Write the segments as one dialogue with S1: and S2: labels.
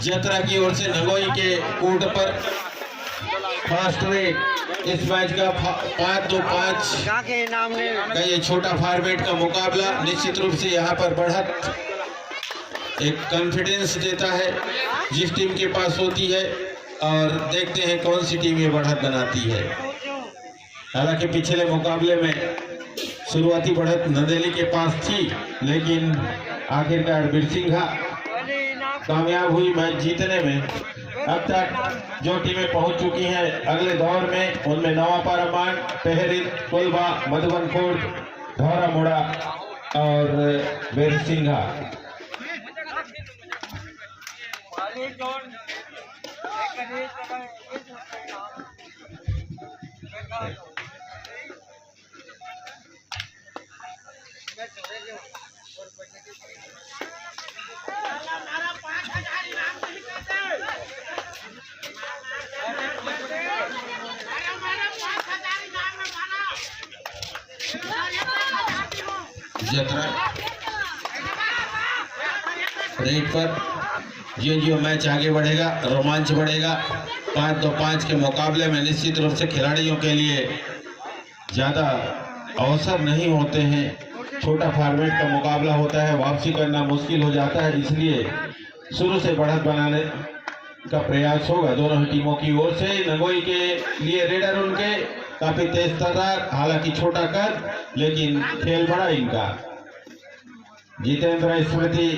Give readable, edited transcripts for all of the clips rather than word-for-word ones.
S1: जतरा की ओर से नगोई के कोर्ट पर फर्स्ट रेट इस मैच का 5-2-5 का ये छोटा फॉर्मेट का मुकाबला निश्चित रूप से यहाँ पर बढ़त एक कॉन्फिडेंस देता है जिस टीम के पास होती है, और देखते हैं कौन सी टीम ये बढ़त बनाती है। हालांकि पिछले मुकाबले में शुरुआती बढ़त नदेली के पास थी, लेकिन आखिरकार बिरसिंघा कामयाब हुई मैच जीतने में। अब तक जो टीमें पहुंच चुकी हैं अगले दौर में, उनमें नवा पारामान, पेहरिन, कोलबा, मधुबनपुर, धौरा मुड़ा और बिरसिंघा। जतरा रेट पर जो मैच आगे बढ़ेगा, रोमांच बढ़ेगा। 5-2-5 के मुकाबले में निश्चित रूप से खिलाड़ियों के लिए ज़्यादा अवसर नहीं होते हैं। छोटा फॉर्मेट का मुकाबला होता है, वापसी करना मुश्किल हो जाता है, इसलिए शुरू से बढ़त बनाने का प्रयास होगा दोनों ही टीमों की ओर से। नगोई के लिए रेडर उनके काफी तेज तर्रार, हालांकि छोटा कद, लेकिन खेल बड़ा इनका। जितेंद्र स्मृति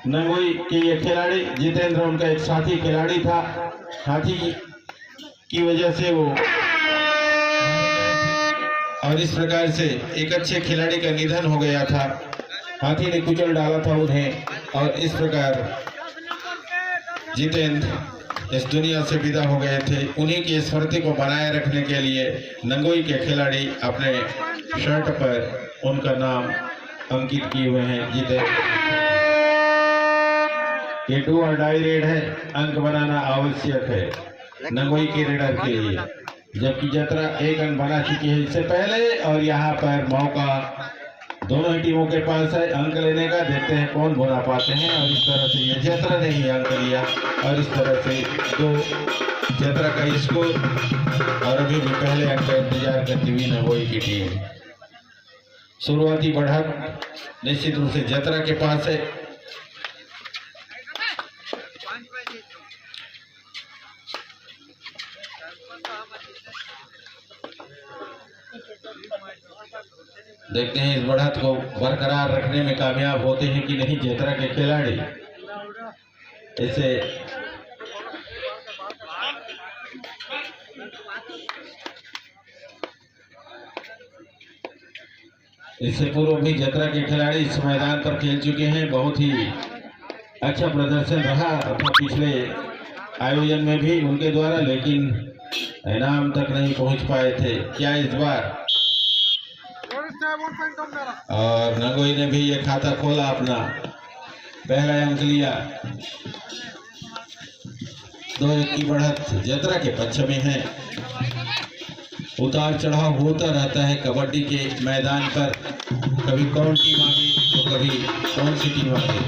S1: नगोई के ये खिलाड़ी, जितेंद्र उनका एक साथी खिलाड़ी था। हाथी की वजह से वो, और इस प्रकार से एक अच्छे खिलाड़ी का निधन हो गया था। हाथी ने कुचल डाला था उन्हें, और इस प्रकार जितेंद्र इस दुनिया से विदा हो गए थे। उन्हीं की स्मृति को बनाए रखने के लिए नगोई के खिलाड़ी अपने शर्ट पर उनका नाम अंकित किए हुए हैं। जितेंद्र ये डू और डाई रेड है, अंक बनाना आवश्यक है नगोई के रेडर के लिए, जबकि जतरा एक अंक बना चुकी है इससे पहले, और यहाँ पर मौका दोनों ही टीमों के पास है अंक लेने का। देखते हैं कौन बना पाते हैं, और इस तरह से ये जतरा ने ही अंक लिया, और इस तरह से दो जतरा का स्कोर, और अभी भी पहले अंक का इंतजार करती हुई नगोई की टीम। शुरुआती बढ़त निश्चित रूप से जतरा के पास है। देखते हैं इस बढ़त को बरकरार रखने में कामयाब होते हैं कि नहीं जतरा के खिलाड़ी। इससे पूर्व भी जतरा के खिलाड़ी इस मैदान पर खेल चुके हैं। बहुत ही अच्छा प्रदर्शन रहा था पिछले आयोजन में भी उनके द्वारा, लेकिन इनाम तक नहीं पहुंच पाए थे। क्या इस बार? और नगोई ने भी ये खाता खोला, अपना पहला अंक लिया। 2-1 की बढ़त जतरा के पक्ष में है। उतार चढ़ाव होता रहता है कबड्डी के मैदान पर, कभी कौन टीम आगे तो कभी कौन सी टीम आगे।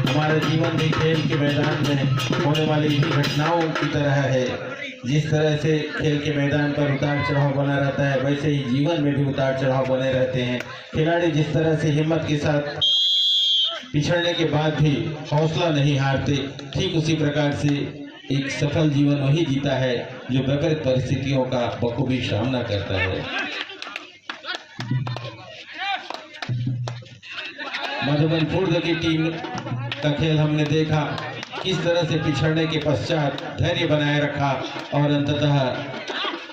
S1: हमारे जीवन में खेल के मैदान में होने वाली घटनाओं की तरह है। जिस तरह से खेल के मैदान पर उतार चढ़ाव बना रहता है, वैसे ही जीवन में भी उतार चढ़ाव बने रहते हैं। खिलाड़ी जिस तरह से हिम्मत के साथ पिछड़ने के बाद भी हौसला नहीं हारते, ठीक उसी प्रकार से एक सफल जीवन वही जीता है जो विपरीत परिस्थितियों का बखूबी सामना करता है। मधुबनपुर की टीम का खेल हमने देखा, किस तरह से पिछड़ने के पश्चात धैर्य बनाए रखा और अंततः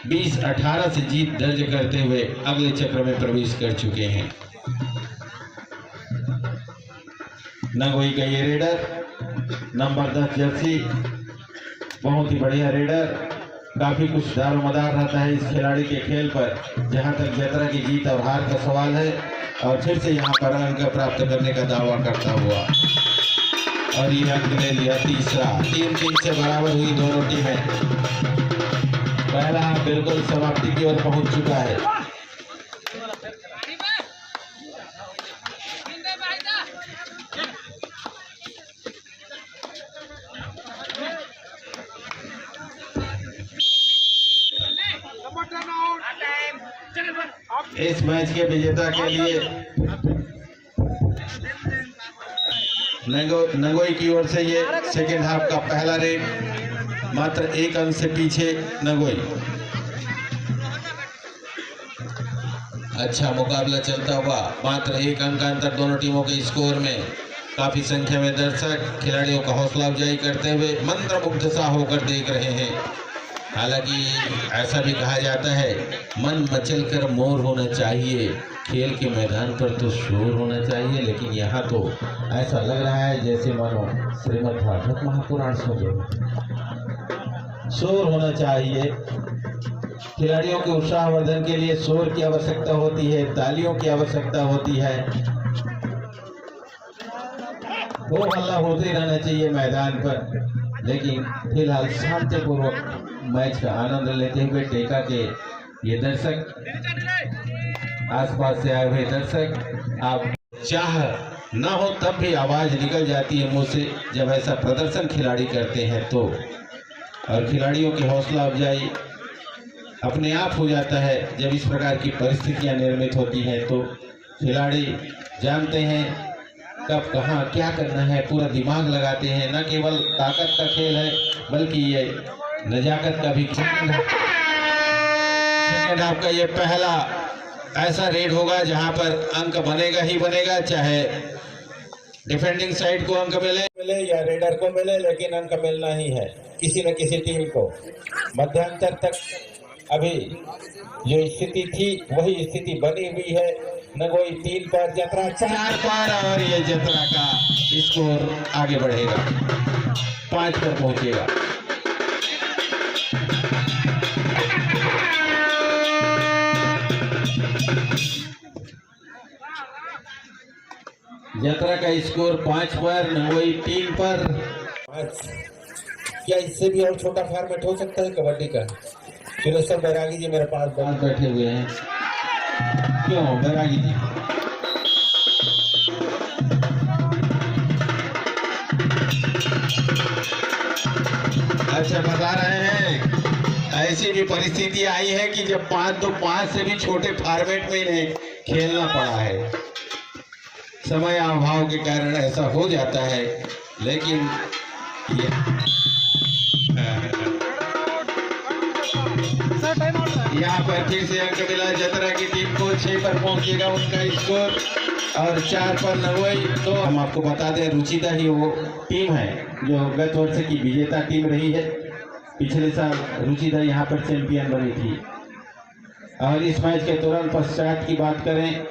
S1: 20-18 से जीत दर्ज करते हुए अगले चक्र में प्रवेश कर चुके हैं। नगोई का ये रेडर नंबर 10 जर्सी, बहुत ही बढ़िया रेडर। काफी कुछ दारोमदार रहता है इस खिलाड़ी के खेल पर, जहां तक जतरा की जीत और हार का सवाल है। और फिर से यहां पर अंक प्राप्त करने का दावा करता हुआ, और ये अंक ले लिया तीसरा। 3-3 से बराबर हुई दोनों टीमें। पहला बिल्कुल समाप्ति की ओर पहुंच चुका है। इस मैच के विजेता के लिए नगोई की ओर से ये सेकेंड हाफ का पहला रेड, मात्र 1 अंक से पीछे नगोई। अच्छा मुकाबला चलता हुआ, मात्र 1 अंक का अंतर दोनों टीमों के स्कोर में। काफी संख्या में दर्शक खिलाड़ियों का हौसला अफजाई करते हुए मंत्रमुग्ध सा होकर देख रहे हैं। हालांकि ऐसा भी कहा जाता है, मन मचल कर मोर होना चाहिए, खेल के मैदान पर तो शोर होना चाहिए। लेकिन यहाँ तो ऐसा लग रहा है जैसे मानो श्रीमद् भागवत महापुराण सुन रहे। शोर होना चाहिए। खिलाड़ियों के उत्साहवर्धन के लिए शोर की आवश्यकता होती है, तालियों की आवश्यकता होती है। वो हल्ला होते रहना चाहिए मैदान पर। लेकिन फिलहाल शांतिपूर्वक मैच का आनंद लेते हुए टेका के ये दर्शक, आसपास से आए हुए दर्शक, आप चाह न हो तब भी आवाज निकल जाती है मुंह से जब ऐसा प्रदर्शन खिलाड़ी करते हैं तो। और खिलाड़ियों की हौसला अफजाई अपने आप हो जाता है जब इस प्रकार की परिस्थितियां निर्मित होती हैं। तो खिलाड़ी जानते हैं कब कहाँ क्या करना है, पूरा दिमाग लगाते हैं। न केवल ताकत का खेल है बल्कि ये नजाकत का भी खेल है। सेकेंड हाफ का ये पहला ऐसा रेड होगा जहां पर अंक बनेगा ही बनेगा, चाहे डिफेंडिंग साइड को अंक मिले या रेडर को मिले, लेकिन अंक मिलना ही है किसी न किसी टीम को। मध्यांतर तक अभी जो स्थिति थी वही स्थिति बनी हुई है। नगोई 3 पर, जतरा 4 पर, और ये जतरा का स्कोर आगे बढ़ेगा, 5 पर पहुंचेगा। जतरा का स्कोर 5 पर, नगोई 3 पर। क्या इससे भी और छोटा फॉर्मेट हो सकता है कबड्डी का? सुरेश बैरागी जी मेरे पास बैठे हुए हैं। क्यों बैरागी जी? अच्छा बता रहे हैं ऐसी भी परिस्थिति आई है कि जब 5-2-5 से भी छोटे फॉर्मेट में इन्हें खेलना पड़ा है। समय अभाव के कारण ऐसा हो जाता है, लेकिन यहाँ पर फिर से अंक मिला जतरा की टीम को। 6 पर पहुंचेगा उनका स्कोर और 4 पर नगोई। तो हम आपको बता दें रुचिदा ही वो टीम है जो गत वर्ष की विजेता टीम रही है। पिछले साल रुचिदा यहाँ पर चैंपियन बनी थी। और इस मैच के तुरंत पश्चात की बात करें,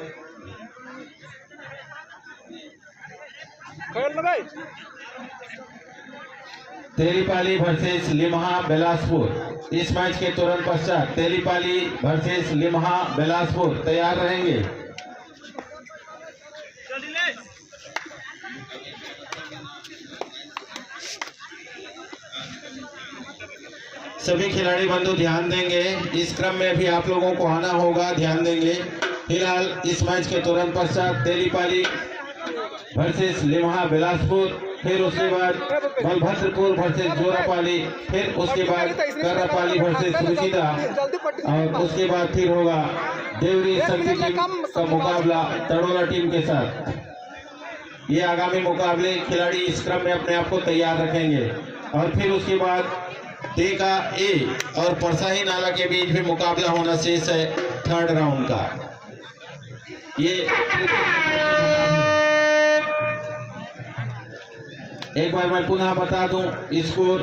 S1: तेलीपाली वर्सेस लिम्हा बिलासपुर। इस मैच के तुरंत पश्चात तेलीपाली वर्सेस लिम्हा बिलासपुर तैयार रहेंगे। सभी खिलाड़ी बंधु ध्यान देंगे, इस क्रम में भी आप लोगों को आना होगा, ध्यान देंगे। फिलहाल इस मैच के तुरंत पश्चात तेलीपाली वर्सेस लिम्हा बिलासपुर, फिर उसके बाद बलभद्रपुर वर्सेस जोरापाली, फिर उसके बाद कर्रापाली वर्सेस रुचिदा, और उसके बाद फिर होगा देवरी शक्ति टीम का मुकाबला तड़ोला टीम के साथ। ये आगामी मुकाबले खिलाड़ी इस क्रम में अपने आप को तैयार रखेंगे। और फिर उसके बाद टेका ए और परसाही नाला के बीच भी मुकाबला होना शेष है 3rd राउंड का। ये एक बार मैं पुनः बता दूं, स्कोर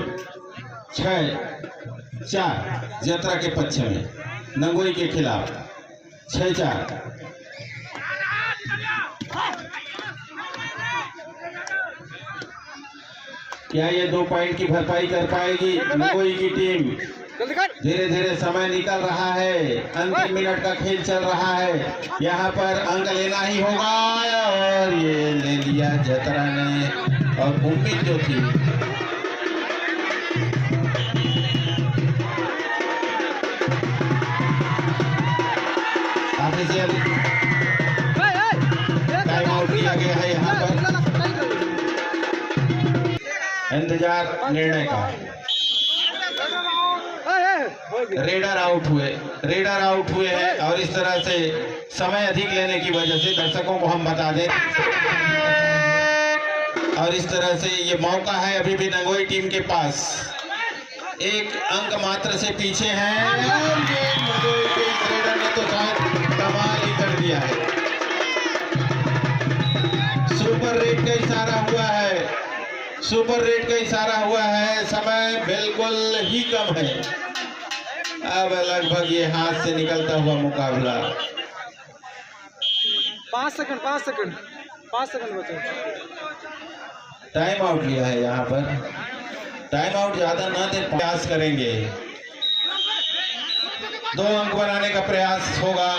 S1: 6-4 जतरा के पक्ष में, नगोई के खिलाफ 6-4। क्या ये 2 पॉइंट की भरपाई कर पाएगी नगोई की टीम? धीरे धीरे समय निकल रहा है, अंतिम मिनट का खेल चल रहा है। यहाँ पर अंक लेना ही होगा और ये ले लिया जतरा ने। और उम्मीद जो थी ऑफिशियल टाइम आउट किया गया है यहाँ पर, इंतजार निर्णय का। रेडर आउट हुए हैं। और इस तरह से समय अधिक लेने की वजह से दर्शकों को हम बता दें, और इस तरह से ये मौका है अभी भी नंगोई टीम के पास, एक अंक मात्र से पीछे हैं। और ये नंगोई के इस रेडर ने तो शायद कमाल ही कर दिया है। सुपर रेट का इशारा हुआ है, समय बिल्कुल ही कम है। अब लगभग ये हाथ से निकलता हुआ मुकाबला।
S2: 5 सेकंड बचे।
S1: टाइम आउट लिया है यहाँ पर, टाइम आउट ज्यादा न दे, प्रयास करेंगे, 2 अंक बनाने का प्रयास होगा।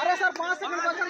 S2: अरे सर 5 सेकंड बचे।